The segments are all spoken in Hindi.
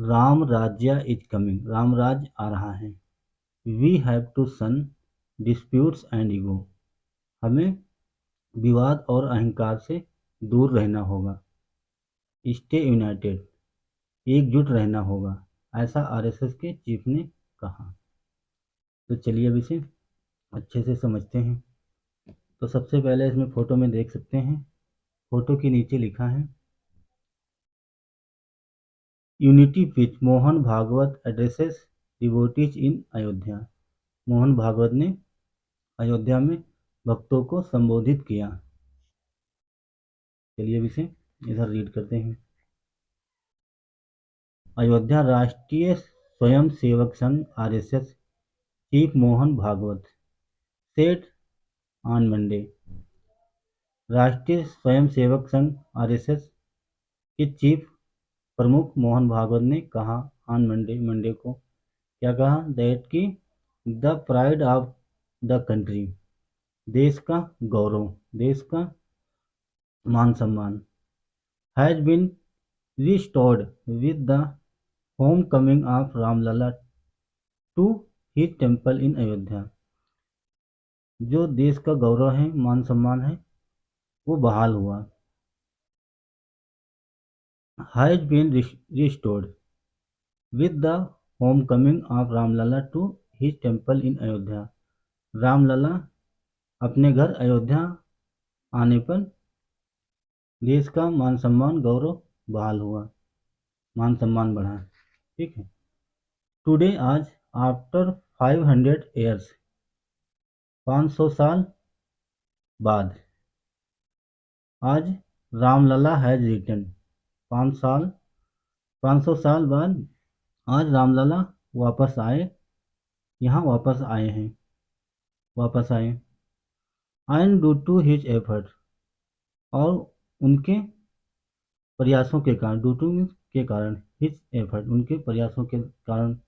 राम राज्य इज कमिंग, राम राज आ रहा है। We have to shun disputes and ego, हमें विवाद और अहंकार से दूर रहना होगा। स्टे यूनाइटेड, एकजुट रहना होगा, ऐसा आरएसएस के चीफ ने कहा। तो चलिए अब इसे अच्छे से समझते हैं। तो सबसे पहले इसमें फ़ोटो में देख सकते हैं, फ़ोटो के नीचे लिखा है unity pitch Mohan Bhagwat addresses devotees in Ayodhya. Mohan Bhagwat ने अयोध्या में भक्तों को संबोधित किया। चलिए अब इसे इधर रीड करते हैं। अयोध्या राष्ट्रीय Swayam Sevak Sangh RSS chief Mohan Bhagwat said on Monday. Rashtriya Swayam Sevak Sangh RSS के चीफ प्रमुख मोहन भागवत ने कहा ऑन मंडे को क्या कहा, दैट की the pride of the country, देश का गौरव, देश का मान सम्मान, has been restored with the home coming of Ramlalla to his temple in Ayodhya. जो देश का गौरव है, मान सम्मान है, वो बहाल हुआ। Has been restored with the home coming of Ramlalla to his temple in Ayodhya. Ramlalla अपने घर अयोध्या आने पर देश का मान सम्मान गौरव बहाल हुआ, मान सम्मान बढ़ा। ठीक है। टुडे आज आफ्टर 500 ईयर्स, 500 साल बाद, आज रामलला हैज रिटर्न, 500 साल बाद आज रामलला वापस आए, यहाँ वापस आए हैं, वापस आए। And due to his effort, और उनके प्रयासों के कारण, ड्यू टू के कारण, हिज एफर्ट उनके प्रयासों के कारण,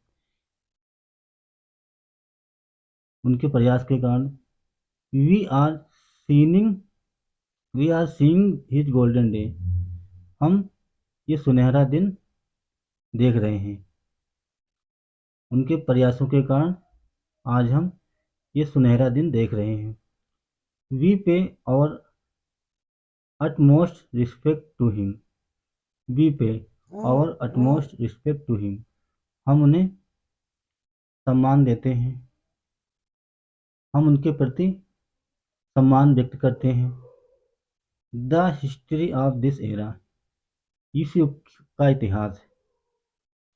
उनके प्रयास के कारण, we are seeing we are seeing his golden day, हम ये सुनहरा दिन देख रहे हैं। उनके प्रयासों के कारण आज हम ये सुनहरा दिन देख रहे हैं। वी पे और utmost respect to him, we pay our utmost respect to him, हम उन्हें सम्मान देते हैं, हम उनके प्रति सम्मान व्यक्त करते हैं। The history of this era, इस युग का इतिहास,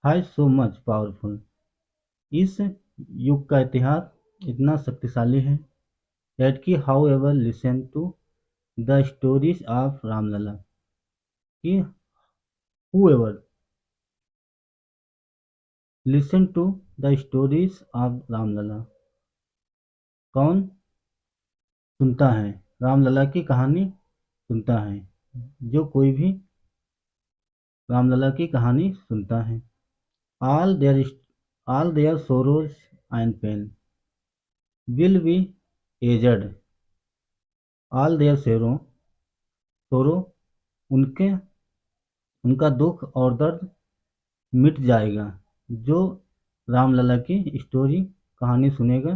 है सो मच पावरफुल, इस युग का इतिहास इतना शक्तिशाली है। दैट की whoever listen to the stories of Ramlalla, कि whoever listen to the stories of Ramlala, कौन सुनता है रामलला की कहानी, सुनता है, जो कोई भी रामलला की कहानी सुनता है। all their all their sorrows and pain will be aged, all their sorrow उनके उनका दुख और दर्द मिट जाएगा। जो रामलला की स्टोरी कहानी सुनेगा,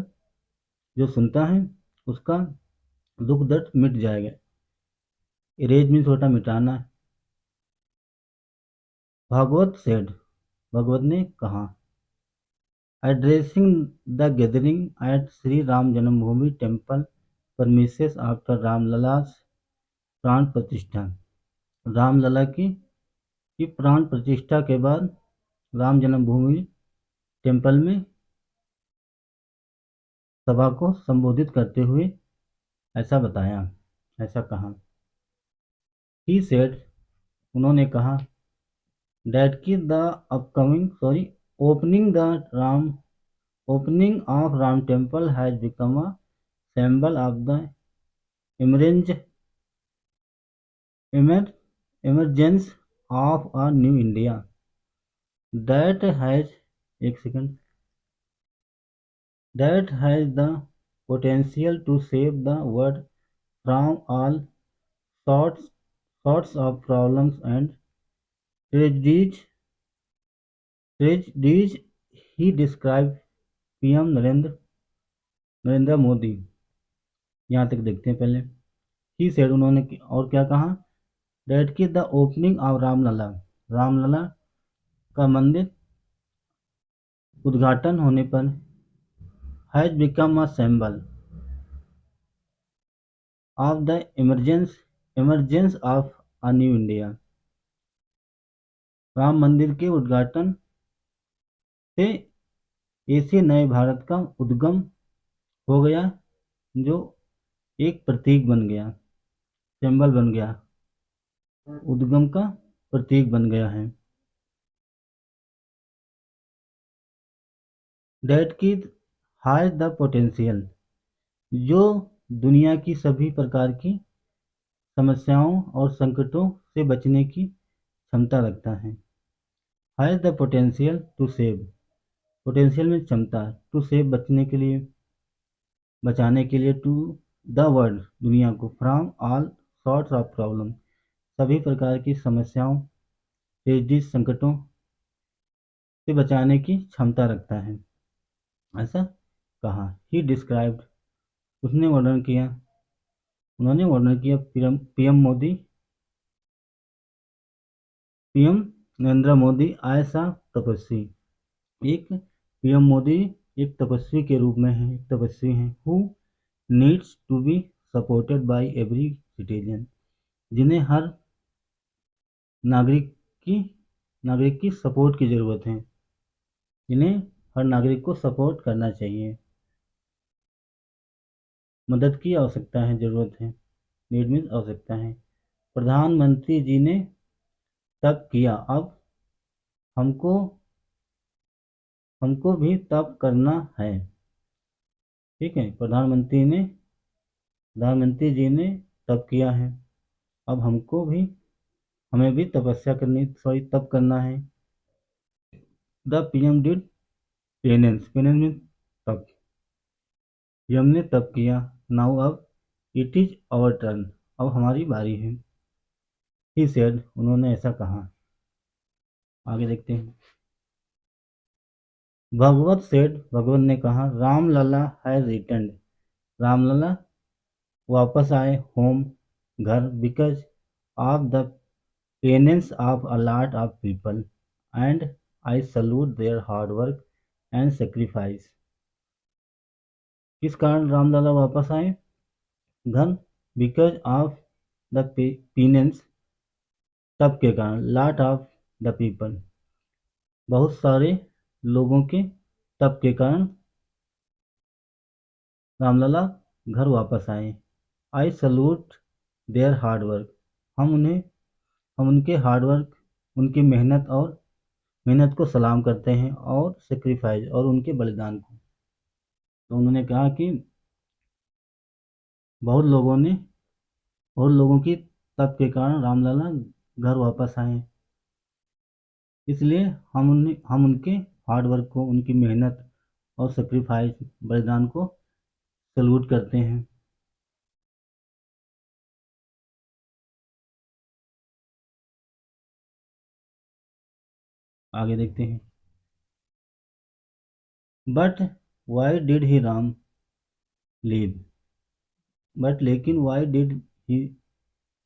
जो सुनता है, उसका दुख दर्द मिट जाएगा। इरेज मीन्स होता मिटाना। भागवत सेड, भगवत ने कहा, addressing the gathering at Shri Ram Janmabhoomi temple premises after रामललास प्राण प्रतिष्ठा, रामलला की प्राण प्रतिष्ठा के बाद राम जन्मभूमि टेम्पल में सभा को संबोधित करते हुए ऐसा बताया, ऐसा कहा। ही सेड, उन्होंने कहा, that की the opening of Ram temple has become a symbol of the emergence of a new India that has the potential to save the world from all sorts of problems and tragedies Did he describe PM Narendra Modi? यहाँ तक देखते हैं पहले। ही सेड, उन्होंने और क्या कहा? डेट की द ओपनिंग ऑफ रामलला का मंदिर उद्घाटन होने पर has become a symbol of the emergence of a new India. Ram मंदिर के उद्घाटन से ऐसे नए भारत का उद्गम हो गया जो एक प्रतीक बन गया, सिंबल बन गया, उद्गम का प्रतीक बन गया है। डेट की हाज द पोटेंशियल, जो दुनिया की सभी प्रकार की समस्याओं और संकटों से बचने की क्षमता रखता है। Has the potential to save, potential में क्षमता, टू सेव बचाने के लिए, टू द वर्ल्ड, दुनिया को, from all sorts of problem, सभी प्रकार की समस्याओं, ट्रेजेडीज, संकटों से बचाने की क्षमता रखता है, ऐसा कहा। ही डिस्क्राइब्ड, उन्होंने वर्णन किया पीएम नरेंद्र मोदी ऐसा तपस्वी, एक पीएम मोदी एक तपस्वी के रूप में है, एक तपस्वी हैं, who needs to be supported by every citizen, जिन्हें हर नागरिक की सपोर्ट की जरूरत है, जिन्हें हर नागरिक को सपोर्ट करना चाहिए, मदद की आवश्यकता है, जरूरत है, नीड मीन्स आवश्यकता है। प्रधानमंत्री जी ने तब किया, अब हमको भी तब करना है। ठीक है, प्रधानमंत्री जी ने तब किया है, अब हमें भी तब करना है। द पीएम डिड पेनेंस में तब, पीएम ने तब किया। नाउ, अब इट इज आवर टर्न, अब हमारी बारी है। ही सेड, उन्होंने ऐसा कहा। आगे देखते हैं। भगवत ने कहा, रामलला हैज रिटर्न, रामलला वापस आए, होम, घर, because of the penance of a lot of people and I salute their hard work and sacrifice. किस कारण रामलला वापस आए? घर, बिकॉज ऑफ द पेनेंस, तब के कारण, लॉट ऑफ द पीपल, बहुत सारे लोगों के तप के कारण रामलला घर वापस आए। I salute their hard work, हम उनके हार्ड वर्क, उनकी मेहनत को सलाम करते हैं, और सेक्रीफाइस, और उनके बलिदान को। तो उन्होंने कहा कि बहुत लोगों की तप के कारण रामलला घर वापस आए, इसलिए हम उनके हार्ड वर्क को, उनकी मेहनत और सेक्रीफाइस, बलिदान को सल्यूट करते हैं। आगे देखते हैं। But why did he Ram leave, लेकिन why did he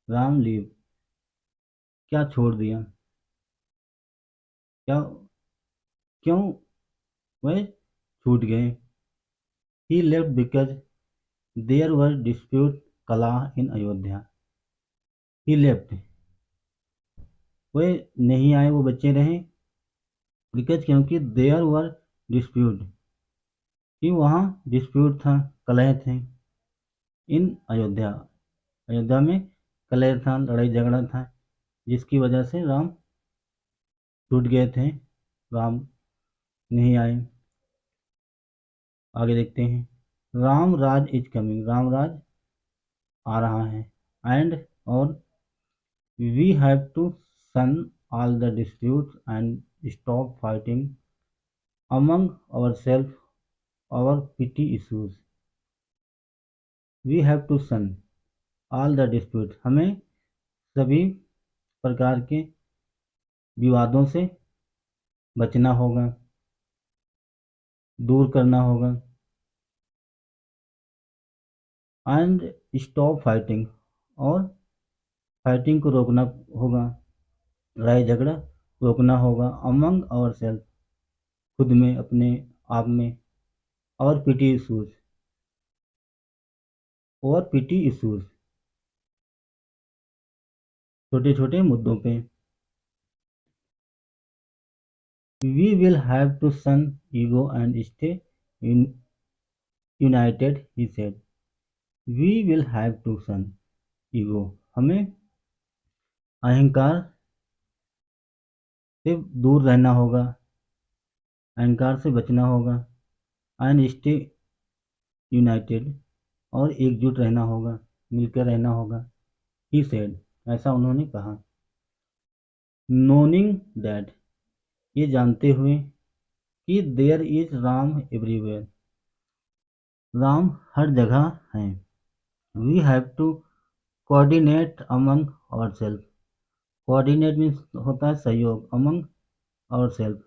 Ram leave, क्या छोड़ दिया, क्या क्यों वह छूट गए? He left because there were dispute कला इन अयोध्या। ही लेफ्ट, वह नहीं आए, वो बच्चे रहे, बिकॉज क्योंकि देयर वर डिस्प्यूट, कि वहाँ डिस्प्यूट था, कलह थे, इन अयोध्या में कलह था, लड़ाई झगड़ा था, जिसकी वजह से राम छूट गए थे, राम नहीं आए। आगे देखते हैं। राम राज इज कमिंग, राम राज आ रहा है, एंड, और we have to shun all the dispute and stop fighting among our self our petty issues. We have to shun all the dispute, हमें सभी प्रकार के विवादों से बचना होगा, दूर करना होगा। एंड स्टॉप फाइटिंग, और फाइटिंग को रोकना होगा, लड़ाई झगड़ा रोकना होगा। अमंग आवर सेल्फ, खुद में, अपने आप में। और पिटी इशूज, और पिटी इशूज, छोटे छोटे मुद्दों पे। We will have to shun ego and stay united, he said. We will have to shun ego, हमें अहंकार से दूर रहना होगा, अहंकार से बचना होगा। एंड स्टे यूनाइटेड, और एकजुट रहना होगा, मिलकर रहना होगा। ही सेड, ऐसा उन्होंने कहा। नोनिंग दैट, ये जानते हुए कि there is Ram everywhere, Ram हर जगह हैं। We have to coordinate among our self, coordinate means होता है सहयोग, अमंग आवर सेल्फ,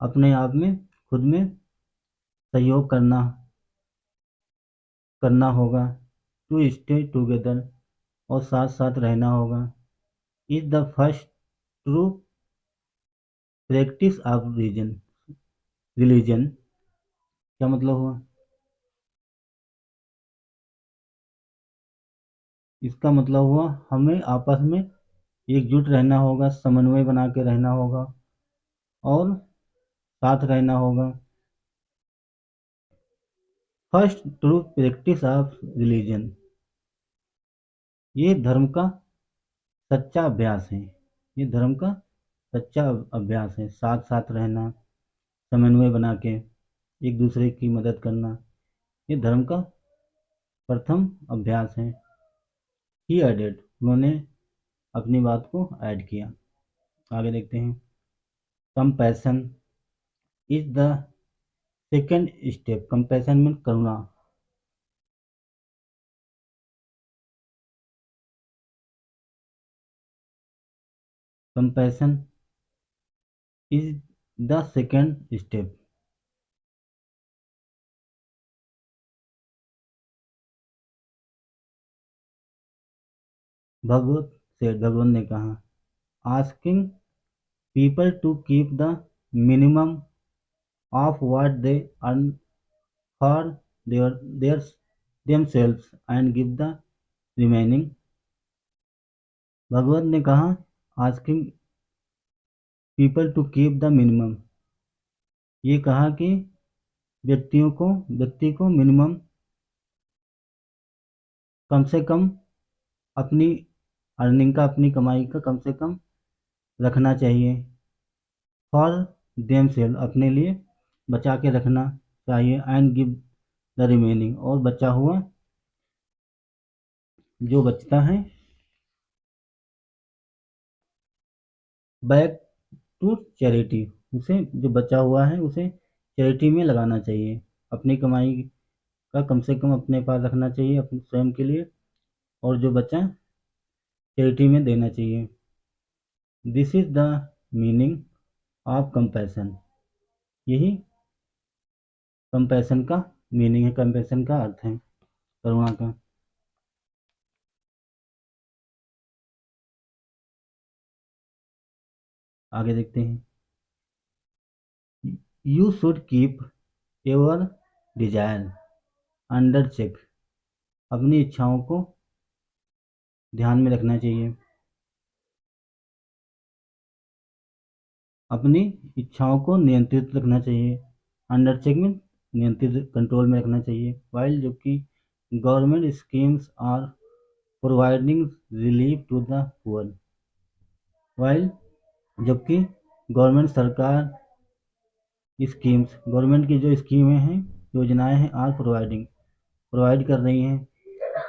अपने आप में, खुद में सहयोग करना करना होगा। टू स्टे टुगेदर, और साथ साथ रहना होगा। Is the first true practice of religion, क्या मतलब हुआ? इसका मतलब हुआ हमें आपस में एकजुट रहना होगा, समन्वय बना के रहना होगा, और साथ रहना होगा। First true practice of religion, ये धर्म का सच्चा अभ्यास है। ये धर्म का सच्चा अभ्यास है, साथ साथ रहना, समन्वय बना के एक दूसरे की मदद करना, ये धर्म का प्रथम अभ्यास है। ही एडेड, उन्होंने अपनी बात को ऐड किया। आगे देखते हैं। Compassion is the second step, compassion mean करुणा। Compassion is the second step. Bhagwat से, भगवान ने कहा, asking people to keep the minimum of what they earn for their themselves and give the remaining। Bhagwat ने कहा, asking people to keep the minimum, ये कहा कि व्यक्ति को मिनिमम, कम से कम अपनी अर्निंग का, अपनी कमाई का कम से कम रखना चाहिए। फॉर देम सेल्फ, अपने लिए बचा के रखना चाहिए। एंड गिव द रिमेनिंग, और बचा हुआ जो बचता है बैक टू चैरिटी, उसे, जो बचा हुआ है उसे चैरिटी में लगाना चाहिए। अपनी कमाई का कम से कम अपने पास रखना चाहिए, अपने स्वयं के लिए, और जो बचा चैरिटी में देना चाहिए। This is the meaning of compassion, यही कंपैशन का मीनिंग है, कंपैशन का अर्थ है, करुणा का। आगे देखते हैं। You should keep your desire under check, अपनी इच्छाओं को ध्यान में रखना चाहिए, अपनी इच्छाओं को नियंत्रित रखना चाहिए। अंडर चेक में नियंत्रित, कंट्रोल में रखना चाहिए। वाइल, जबकि government schemes are providing relief to the poor, while, जबकि गवर्नमेंट सरकार स्कीम्स, गवर्नमेंट की जो स्कीमें हैं, योजनाएं हैं, आर प्रोवाइडिंग, प्रोवाइड कर रही हैं,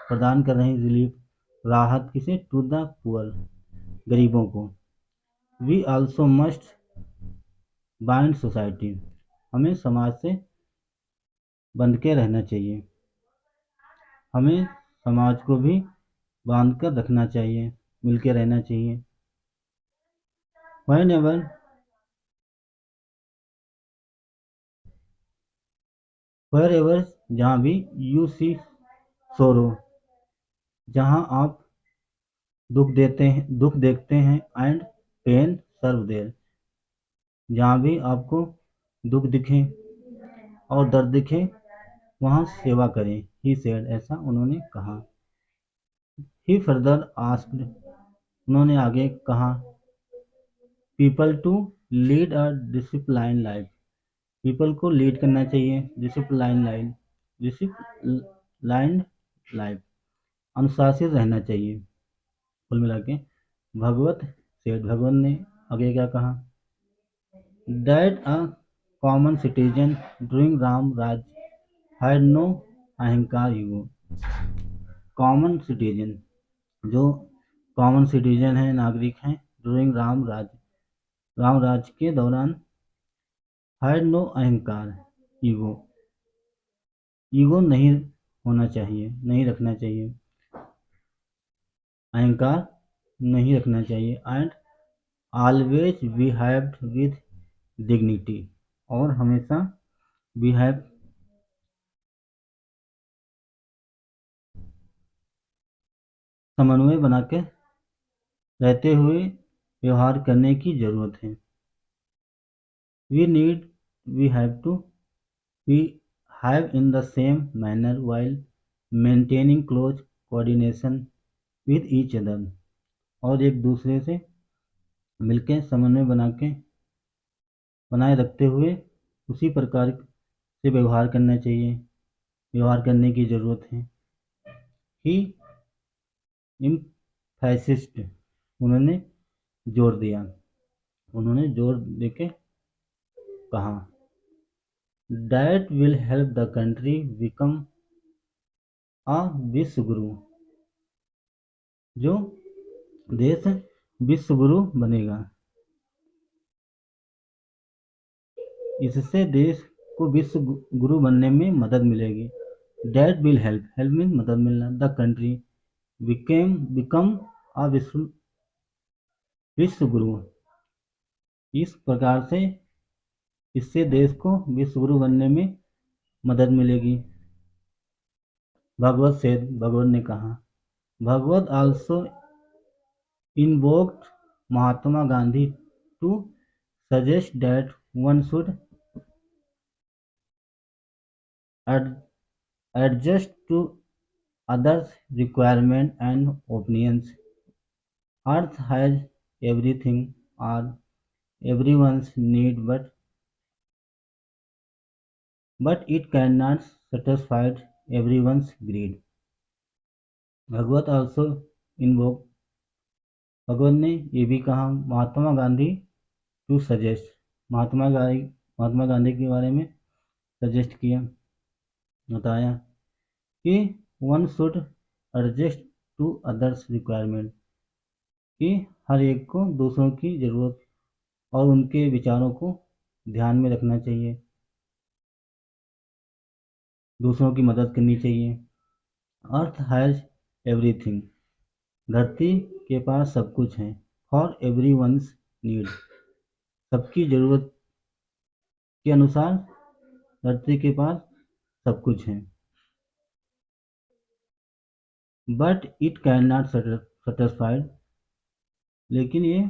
प्रदान कर रही हैं रिलीफ, राहत किसे, टू द पुअर, गरीबों को। We also must bind society, हमें समाज से बंध के रहना चाहिए, हमें समाज को भी बांध कर रखना चाहिए, मिलके रहना चाहिए। व्हेन एवर वेयर एवर जहाँ भी, यू सी सोरो जहाँ आप दुख देखते हैं, एंड पेन सर्व देयर जहाँ भी आपको दुख दिखे और दर्द दिखे वहाँ सेवा करें। ही सेड ऐसा उन्होंने कहा। ही फर्दर आस्क्ड उन्होंने आगे कहा, people to lead a discipline life people को लीड करना चाहिए डिसिप्लाइंड लाइफ अनुशासित रहना चाहिए। कुल मिला के भगवत सेठ भगवान ने आगे क्या कहा, that a common citizen during Ram Raj had no अहंकार ईगो। कॉमन सिटीजन जो कॉमन सिटीजन है, नागरिक हैं, ड्यूरिंग राम राज के दौरान, हैड नो अहंकार ईगो ईगो नहीं होना चाहिए, नहीं रखना चाहिए, अहंकार नहीं रखना चाहिए, and always behaved with dignity और हमेशा बिहेव समन्वय बना के रहते हुए व्यवहार करने की जरूरत है। We have to behave in the same manner while maintaining close coordination with each other और एक दूसरे से मिलकर समन्वय बनाए रखते हुए उसी प्रकार से व्यवहार करना चाहिए, व्यवहार करने की ज़रूरत है। ही इम्फेसिस्ट उन्होंने जोर दिया, उन्होंने जोर देके कहा, that will help the country become a विश्व गुरु जो देश विश्व गुरु बनेगा, इससे देश को विश्व गुरु बनने में मदद मिलेगी। दैट विल हेल्प मीन मदद मिलना, द कंट्री बिकम अ विश्व गुरु इस प्रकार से इससे देश को विश्व गुरु बनने में मदद मिलेगी। भगवत ने कहा, भगवत also invoked Mahatma Gandhi to suggest that one should adjust to others' requirements and opinions. Earth has everything or everyone's need, but it cannot satisfy everyone's greed. Bhagwat also invoked Bhagwat ने ये भी कहा महात्मा गांधी टू सजेस्ट महात्मा गांधी के बारे में सजेस्ट किया, बताया कि one should adjust to others requirement कि हर एक को दूसरों की ज़रूरत और उनके विचारों को ध्यान में रखना चाहिए, दूसरों की मदद करनी चाहिए। अर्थ हैज़ एवरीथिंग धरती के पास सब कुछ है, फॉर एवरी वंस नीड सबकी ज़रूरत के अनुसार धरती के पास सब कुछ है, but it can not satisfied लेकिन ये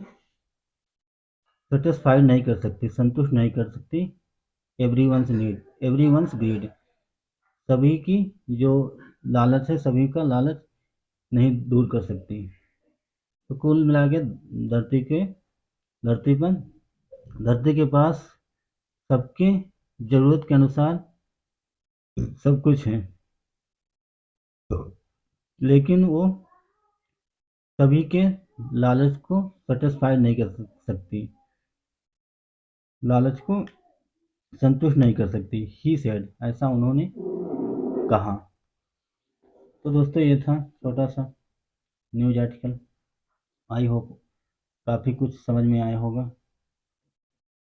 सेटिस्फाइड नहीं कर सकती, संतुष्ट नहीं कर सकती, एवरीवन्स नीड एवरीवन्स ग्रीड सभी की जो लालच है, सभी का लालच नहीं दूर कर सकती। तो कुल मिला के धरती के पास सबके ज़रूरत के अनुसार सब कुछ है, लेकिन वो सभी के लालच को सेटिस्फाइड नहीं कर सकती, लालच को संतुष्ट नहीं कर सकती। ही सेड ऐसा उन्होंने कहा। तो दोस्तों ये था छोटा सा न्यूज आर्टिकल, आई होप काफ़ी कुछ समझ में आया होगा।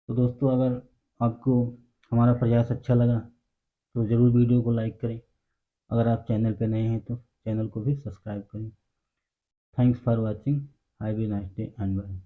तो दोस्तों अगर आपको हमारा प्रयास अच्छा लगा तो ज़रूर वीडियो को लाइक करें, अगर आप चैनल पर नए हैं तो चैनल को भी सब्सक्राइब करें। Thanks for watching, have a nice day and bye.